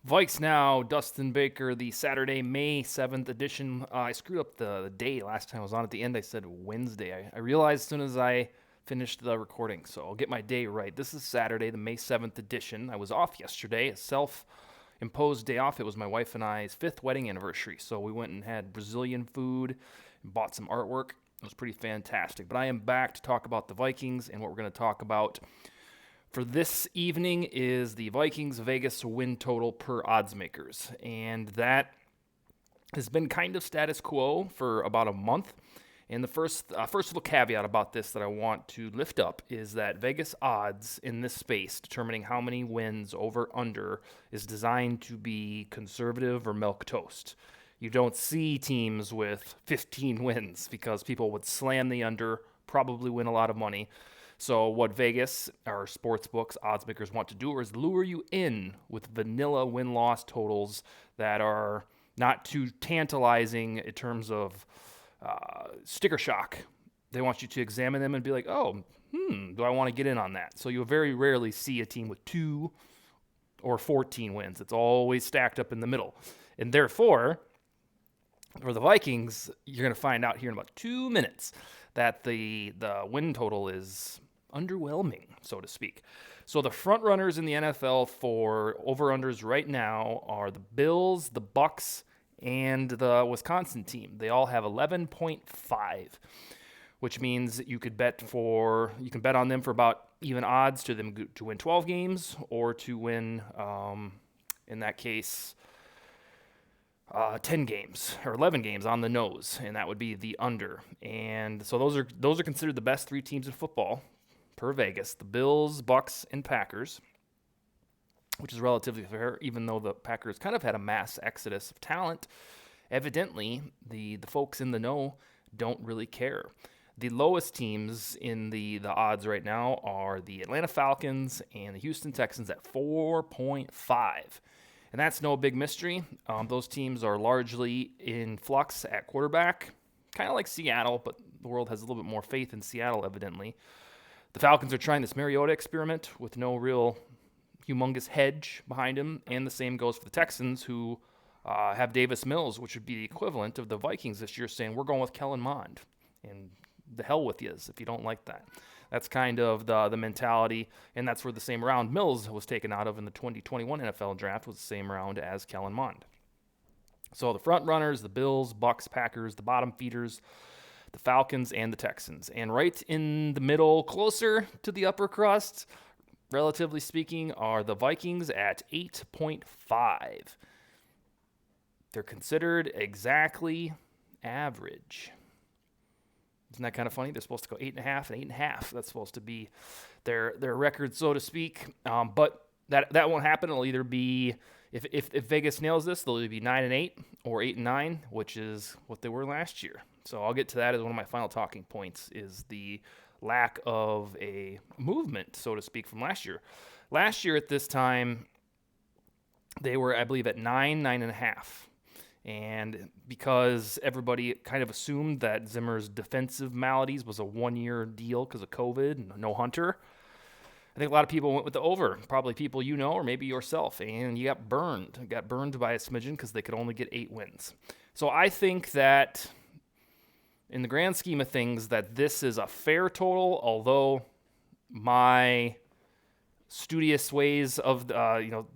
Vikes now, Dustin Baker, the Saturday, May 7th edition. I screwed up the day last time I was on. At the end, I said Wednesday. I realized as soon as I finished the recording, so I'll get my day right. This is Saturday, the May 7th edition. I was off yesterday, a self-imposed day off. It was my wife and I's 5th wedding anniversary, so we went and had Brazilian food and bought some artwork. It was pretty fantastic. But I am back to talk about the Vikings, and what we're going to talk about for this evening is the Vikings Vegas win total per Oddsmakers. And that has been kind of status quo for about a month. And the first little caveat about this that I want to lift up is that Vegas odds in this space, determining how many wins over under, is designed to be conservative or milk toast. You don't see teams with 15 wins because people would slam the under, probably win a lot of money. So what Vegas, our sports books, odds makers want to do is lure you in with vanilla win-loss totals that are not too tantalizing in terms of sticker shock. They want you to examine them and be like, do I want to get in on that? So you'll very rarely see a team with 2 or 14 wins. It's always stacked up in the middle. And therefore, for the Vikings, you're going to find out here in about 2 minutes that the win total is underwhelming, so to speak. So the front runners in the NFL for over-unders right now are the Bills, the Bucks, and the Wisconsin team. They all have 11.5, which means you can bet on them for about even odds to them to win 12 games or to win, in that case, 10 games or 11 games on the nose, and that would be the under. And so those are considered the best 3 teams in football per Vegas: the Bills, Bucks, and Packers, which is relatively fair, even though the Packers kind of had a mass exodus of talent. Evidently, the folks in the know don't really care. The lowest teams in the odds right now are the Atlanta Falcons and the Houston Texans at 4.5. And that's no big mystery. Those teams are largely in flux at quarterback, kind of like Seattle, but the world has a little bit more faith in Seattle, evidently. The Falcons are trying this Mariota experiment with no real humongous hedge behind him, and the same goes for the Texans, who have Davis Mills, which would be the equivalent of the Vikings this year saying, we're going with Kellen Mond, and the hell with yous if you don't like that. That's kind of the mentality, and that's where the same round Mills was taken out of in the 2021 NFL draft, was the same round as Kellen Mond. So the front runners, the Bills, Bucks, Packers, the bottom feeders, the Falcons, and the Texans. And right in the middle, closer to the upper crust, relatively speaking, are the Vikings at 8.5. They're considered exactly average. Isn't that kind of funny? They're supposed to go 8.5 and 8.5. That's supposed to be their record, so to speak. But that won't happen. It'll either be, if Vegas nails this, they'll either be 9-8 or 8-9, which is what they were last year. So I'll get to that as one of my final talking points, is the lack of a movement, so to speak, from last year. Last year at this time, they were, I believe, at 9.5. And because everybody kind of assumed that Zimmer's defensive maladies was a one-year deal because of COVID and no Hunter, I think a lot of people went with the over. Probably people you know, or maybe yourself, and you got burned. Got burned by a smidgen because they could only get 8 wins. So I think that in the grand scheme of things, that this is a fair total, although my studious ways of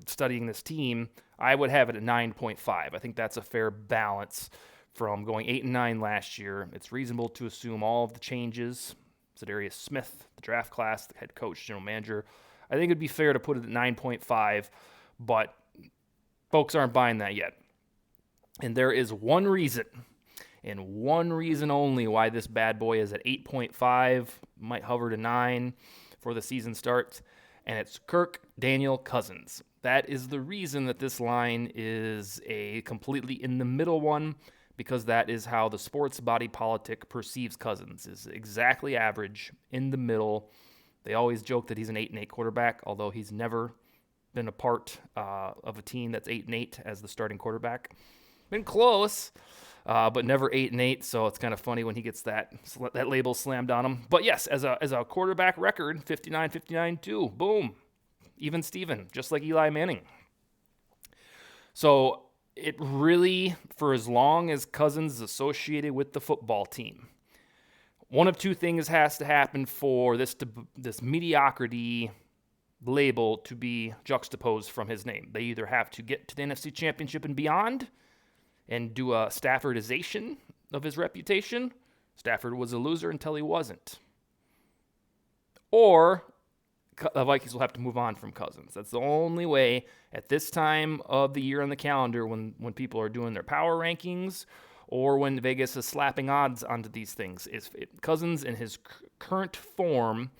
studying this team, I would have it at 9.5. I think that's a fair balance from going 8-9 last year. It's reasonable to assume all of the changes. Za'Darius Smith, the draft class, the head coach, general manager. I think it'd be fair to put it at 9.5, but folks aren't buying that yet. And there is one reason, and one reason only, why this bad boy is at 8.5, might hover to 9 before the season starts, and it's Kirk Daniel Cousins. That is the reason that this line is a completely in the middle one, because that is how the sports body politic perceives Cousins, is exactly average, in the middle. They always joke that he's an 8-8 quarterback, although he's never been a part of a team that's 8-8 as the starting quarterback. Been close, but never 8-8. So it's kind of funny when he gets that label slammed on him. But yes, as a quarterback record, 59-59-2, boom, even Steven, just like Eli Manning. So it really, for as long as Cousins is associated with the football team, one of two things has to happen for this mediocrity label to be juxtaposed from his name. They either have to get to the NFC Championship and beyond and do a Staffordization of his reputation. Stafford was a loser until he wasn't. Or the Vikings will have to move on from Cousins. That's the only way at this time of the year on the calendar when people are doing their power rankings or when Vegas is slapping odds onto these things. Cousins in his current form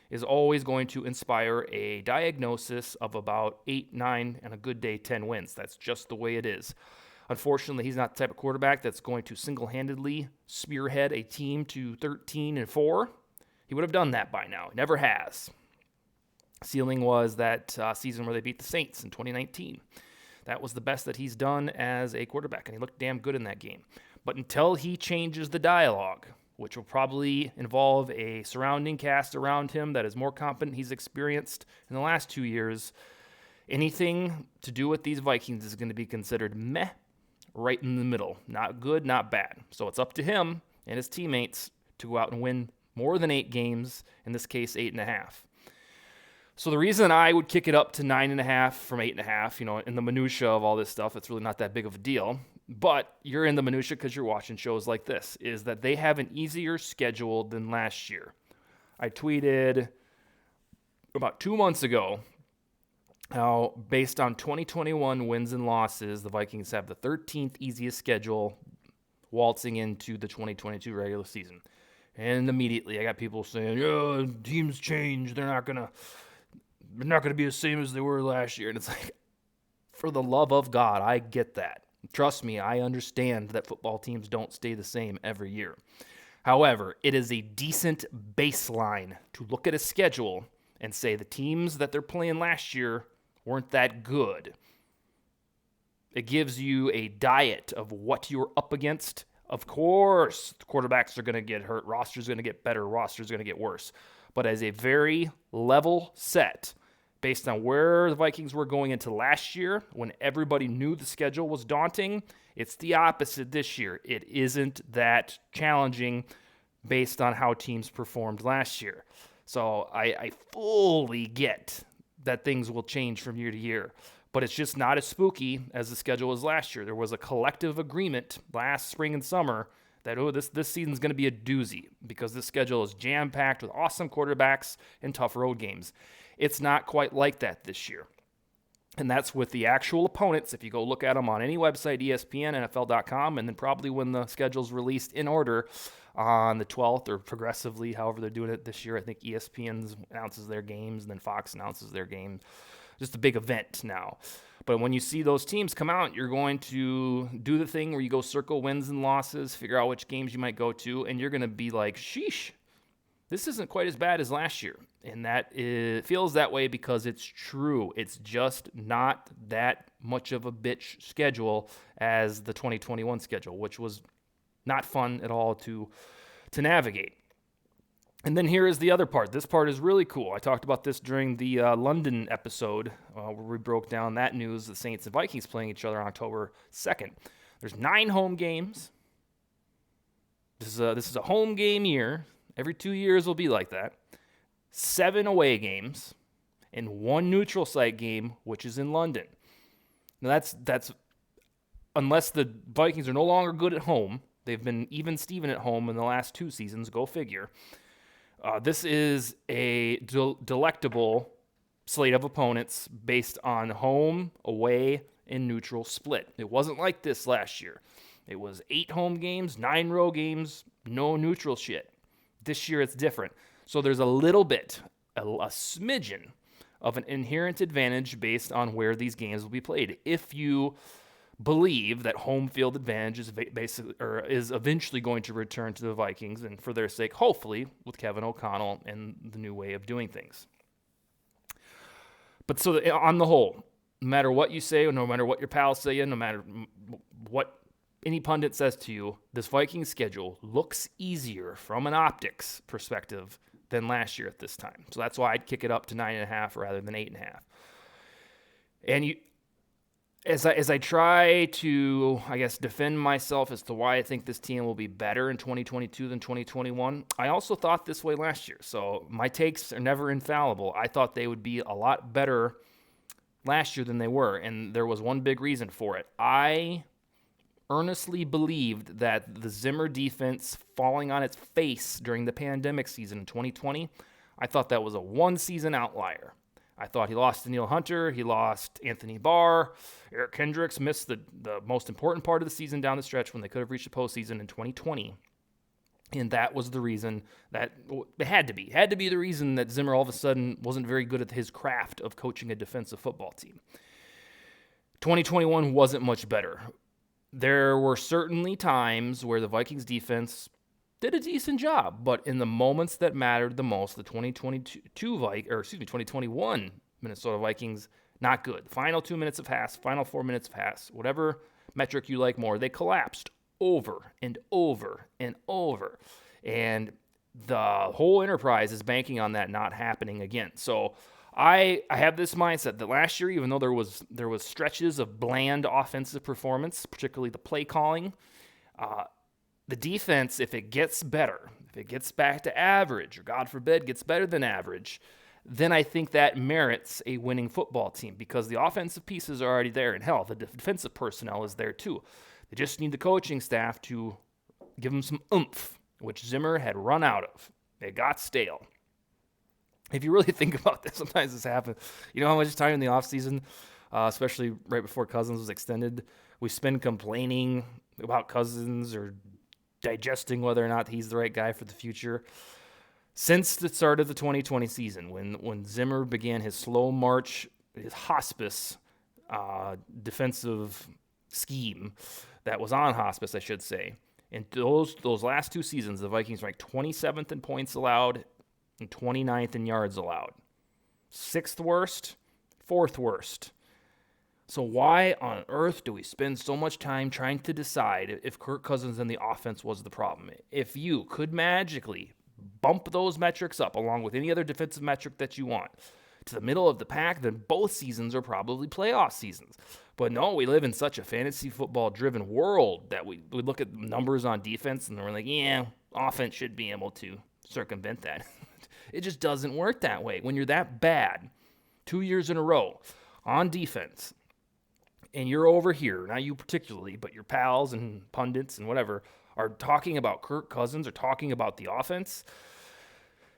is always going to inspire a diagnosis of about 8, 9, and a good day 10 wins. That's just the way it is. Unfortunately, he's not the type of quarterback that's going to single-handedly spearhead a team to 13-4. He would have done that by now. He never has. Ceiling was that season where they beat the Saints in 2019. That was the best that he's done as a quarterback, and he looked damn good in that game. But until he changes the dialogue, which will probably involve a surrounding cast around him that is more competent he's experienced in the last 2 years, anything to do with these Vikings is going to be considered meh, right in the middle. Not good, not bad. So it's up to him and his teammates to go out and win more than 8 games, in this case 8.5. So the reason I would kick it up to 9.5 from 8.5, in the minutia of all this stuff, it's really not that big of a deal. But you're in the minutia because you're watching shows like this, is that they have an easier schedule than last year. I tweeted about 2 months ago how, based on 2021 wins and losses, the Vikings have the 13th easiest schedule waltzing into the 2022 regular season. And immediately I got people saying, "Yeah, teams change. They're not gonna be the same as they were last year." And it's like, for the love of God, I get that. Trust me, I understand that football teams don't stay the same every year. However, it is a decent baseline to look at a schedule and say the teams that they're playing last year weren't that good. It gives you a diet of what you're up against. Of course, quarterbacks are going to get hurt. Rosters are going to get better. Rosters are going to get worse. But as a very level set, based on where the Vikings were going into last year, when everybody knew the schedule was daunting, it's the opposite this year. It isn't that challenging based on how teams performed last year. So I fully get that things will change from year to year. But it's just not as spooky as the schedule was last year. There was a collective agreement last spring and summer that, this season's going to be a doozy because this schedule is jam-packed with awesome quarterbacks and tough road games. It's not quite like that this year. And that's with the actual opponents. If you go look at them on any website, ESPN, NFL.com, and then probably when the schedule's released in order on the 12th or progressively, however they're doing it this year. I think ESPN announces their games and then Fox announces their game. Just a big event now. But when you see those teams come out, you're going to do the thing where you go circle wins and losses, figure out which games you might go to, and you're going to be like, sheesh, this isn't quite as bad as last year. And it feels that way because it's true. It's just not that much of a bitch schedule as the 2021 schedule, which was not fun at all to navigate. And then here is the other part. This part is really cool. I talked about this during the London episode where we broke down that news, the Saints and Vikings playing each other on October 2nd. There's 9 home games. This is a home game year. Every 2 years will be like that. 7 away games and 1 neutral site game, which is in London. Now that's unless the Vikings are no longer good at home. They've been even Steven at home in the last 2 seasons. Go figure. This is a delectable slate of opponents based on home, away, and neutral split. It wasn't like this last year. It was 8 home games, 9 road games, no neutral shit. This year it's different. So there's a little bit, a smidgen of an inherent advantage based on where these games will be played. If you believe that home field advantage is eventually going to return to the Vikings, and for their sake, hopefully, with Kevin O'Connell and the new way of doing things. But so on the whole, no matter what you say, or no matter what your pals say, no matter what any pundit says to you, this Vikings schedule looks easier from an optics perspective than last year at this time. So that's why I'd kick it up to 9.5 rather than 8.5. And As I try to, I guess, defend myself as to why I think this team will be better in 2022 than 2021, I also thought this way last year. So my takes are never infallible. I thought they would be a lot better last year than they were, and there was one big reason for it. I earnestly believed that the Zimmer defense falling on its face during the pandemic season in 2020, I thought that was a one-season outlier. I thought he lost to Neil Hunter. He lost Anthony Barr. Eric Kendricks missed the most important part of the season down the stretch when they could have reached the postseason in 2020. And that was the reason that it had to be the reason that Zimmer all of a sudden wasn't very good at his craft of coaching a defensive football team. 2021 wasn't much better. There were certainly times where the Vikings defense did a decent job, but in the moments that mattered the most, the 2021 Minnesota Vikings, not good. Final 2 minutes of pass, final 4 minutes of pass, whatever metric you like more, they collapsed over and over and over. And the whole enterprise is banking on that not happening again. So I have this mindset that last year, even though there was stretches of bland offensive performance, particularly the play calling, the defense, if it gets better, if it gets back to average, or God forbid, gets better than average, then I think that merits a winning football team because the offensive pieces are already there. And hell, the defensive personnel is there too. They just need the coaching staff to give them some oomph, which Zimmer had run out of. It got stale. If you really think about this, sometimes this happens. You know how much time in the offseason, especially right before Cousins was extended, we spend complaining about Cousins or digesting whether or not he's the right guy for the future. Since the start of the 2020 season, when Zimmer began his slow march, his hospice defensive scheme that was on hospice, I should say, in those last two seasons, the Vikings ranked 27th in points allowed and 29th in yards allowed. 6th worst, 4th worst. So why on earth do we spend so much time trying to decide if Kirk Cousins and the offense was the problem? If you could magically bump those metrics up along with any other defensive metric that you want to the middle of the pack, then both seasons are probably playoff seasons. But no, we live in such a fantasy football-driven world that we look at numbers on defense and we're like, yeah, offense should be able to circumvent that. It just doesn't work that way. When you're that bad 2 years in a row on defense, and you're over here, not you particularly, but your pals and pundits and whatever, are talking about Kirk Cousins or talking about the offense,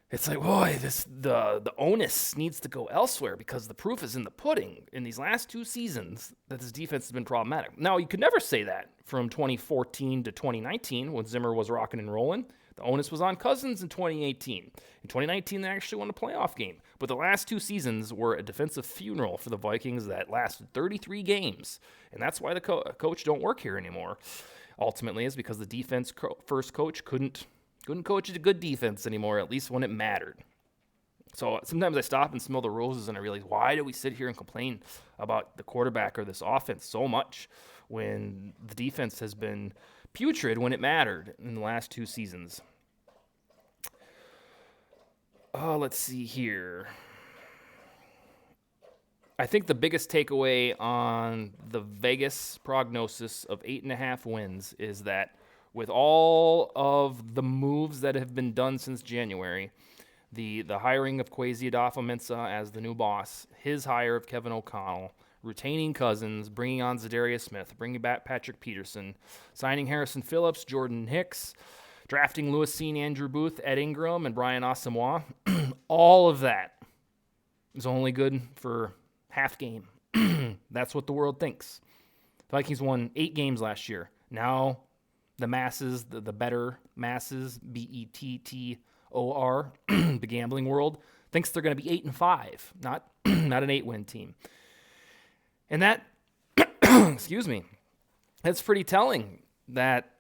it's like, boy, the onus needs to go elsewhere because the proof is in the pudding in these last two seasons that this defense has been problematic. Now, you could never say that from 2014 to 2019 when Zimmer was rocking and rolling. The onus was on Cousins in 2018. In 2019, they actually won a playoff game. But the last two seasons were a defensive funeral for the Vikings that lasted 33 games. And that's why the coach don't work here anymore. Ultimately, is because the defense first coach couldn't coach a good defense anymore, at least when it mattered. So sometimes I stop and smell the roses and I realize, why do we sit here and complain about the quarterback or this offense so much when the defense has been putrid when it mattered in the last two seasons? Let's see here. I think the biggest takeaway on the Vegas prognosis of 8.5 wins is that with all of the moves that have been done since January, the hiring of Kwesi Adofo-Mensah as the new boss, his hire of Kevin O'Connell, retaining Cousins, bringing on Zadarius Smith, bringing back Patrick Peterson, signing Harrison Phillips, Jordan Hicks, drafting Lewis Cine, Andrew Booth, Ed Ingram, and Brian Asamoah, all of that is only good for half game. That's what the world thinks. Vikings won 8 games last year. Now the masses, the better masses, Bettor, the gambling world, thinks they're going to be 8-5, not an 8-win team. And that, excuse me, that's pretty telling that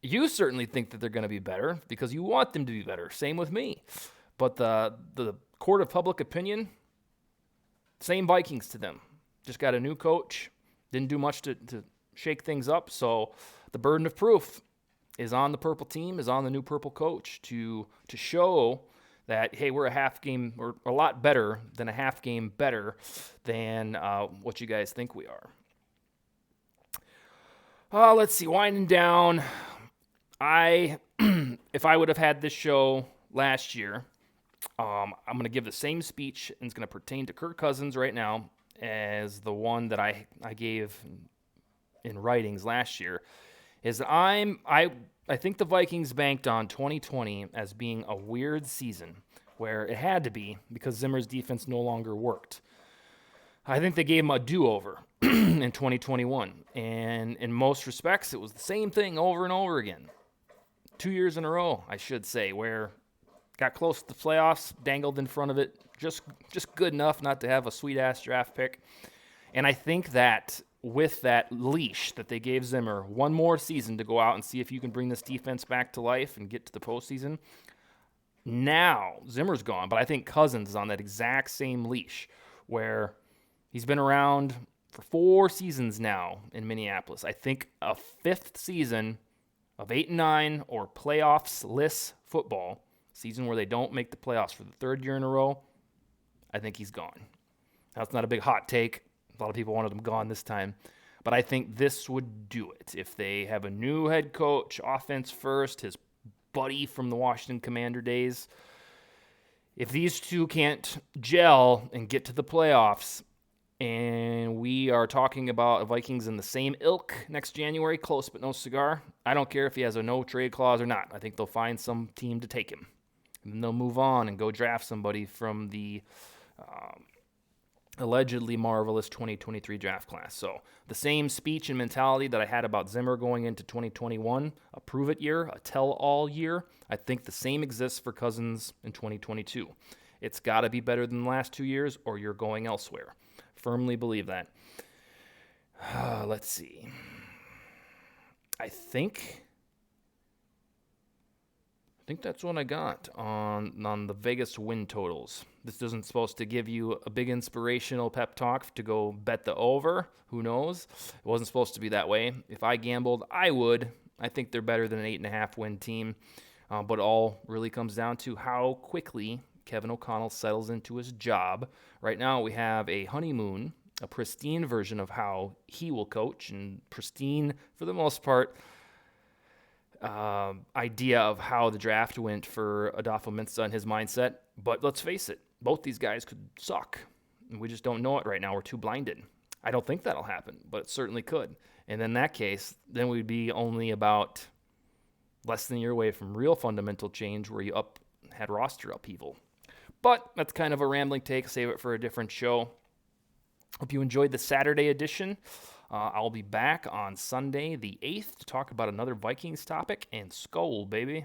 you certainly think that they're going to be better because you want them to be better. Same with me. But the court of public opinion, same Vikings to them. Just got a new coach. Didn't do much to shake things up. So the burden of proof is on the purple team, is on the new purple coach to show that, hey, we're a half game or a lot better than a half game better than what you guys think we are. Let's see. Winding down. If I would have had this show last year, I'm going to give the same speech, and it's going to pertain to Kirk Cousins right now as the one that I gave in writings last year. I think the Vikings banked on 2020 as being a weird season where it had to be because Zimmer's defense no longer worked. I think they gave him a do-over in 2021, and in most respects, it was the same thing over and over again. 2 years in a row, I should say, where got close to the playoffs, dangled in front of it, just good enough not to have a sweet-ass draft pick. And I think that with that leash that they gave Zimmer, one more season to go out and see if you can bring this defense back to life and get to the postseason. Now, Zimmer's gone, but I think Cousins is on that exact same leash where he's been around for 4 seasons now in Minneapolis. I think a 5th season of 8-9 or playoffs-less football, season where they don't make the playoffs for the 3rd year in a row, I think he's gone. That's not a big hot take. A lot of people wanted him gone this time. But I think this would do it. If they have a new head coach, offense first, his buddy from the Washington Commander days, if these two can't gel and get to the playoffs, and we are talking about Vikings in the same ilk next January, close but no cigar, I don't care if he has a no-trade clause or not. I think they'll find some team to take him. And then they'll move on and go draft somebody from the allegedly marvelous 2023 draft class. So the same speech and mentality that I had about Zimmer going into 2021, a prove-it year, a tell-all year, I think the same exists for Cousins in 2022. It's got to be better than the last 2 years or you're going elsewhere. Firmly believe that. Let's see. I think that's what I got on the Vegas win totals. This isn't supposed to give you a big inspirational pep talk to go bet the over. Who knows? It wasn't supposed to be that way. If I gambled, I would. I think they're better than an 8.5 win team. But it all really comes down to how quickly Kevin O'Connell settles into his job. Right now we have a honeymoon, a pristine version of how he will coach, and pristine for the most part idea of how the draft went for Adolfo Mensa and his mindset. But let's face it, both these guys could suck. And we just don't know it right now. We're too blinded. I don't think that'll happen, but it certainly could. And in that case, then we'd be only about less than a year away from real fundamental change where you had roster upheaval. But that's kind of a rambling take. Save it for a different show. Hope you enjoyed the Saturday edition. I'll be back on Sunday the 8th to talk about another Vikings topic and Skol, baby.